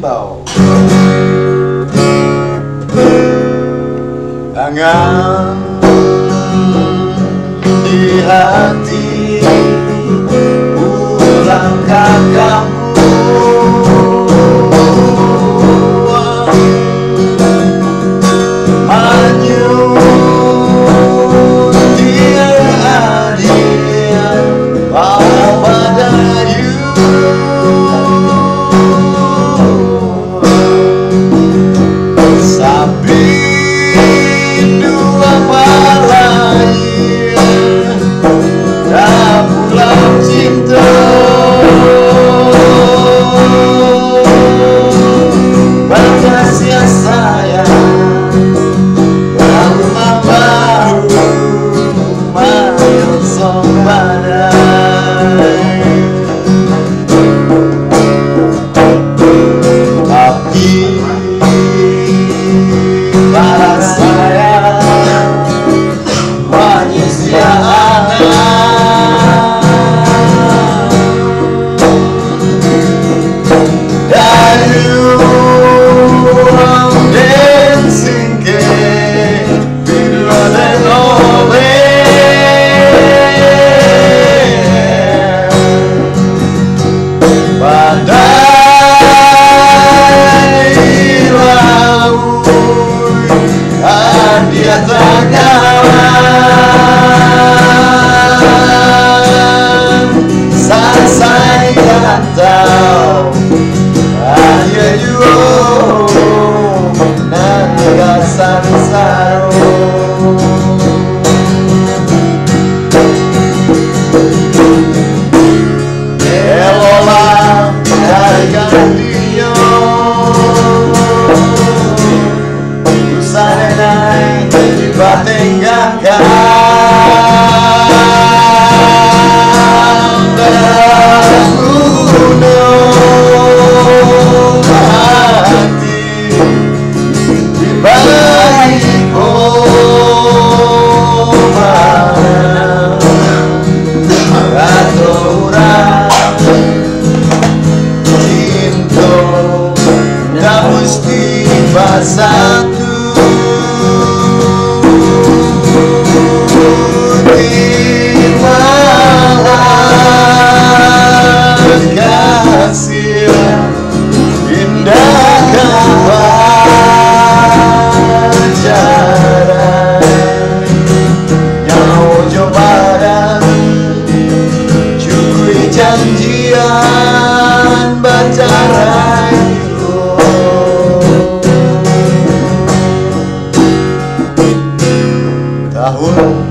Rimau. Tangan di hati pulang ke kampung, manyun dia bawa badayu, sapi dua malai dah pulang cinta, batasnya sayang lama baru mayat song badai, tapi para saya manusia dayu dancing ke video dan oleh badai laut dia takawan selesai rantau hanya juo naga saru-saru elola dari gantinya usarenai di batenggakan dan gunung hati di balik atau orang cinta tak mesti bersatu di malam kasih indah kewajaran nyawa jobaran cukui janjian bacarai tahun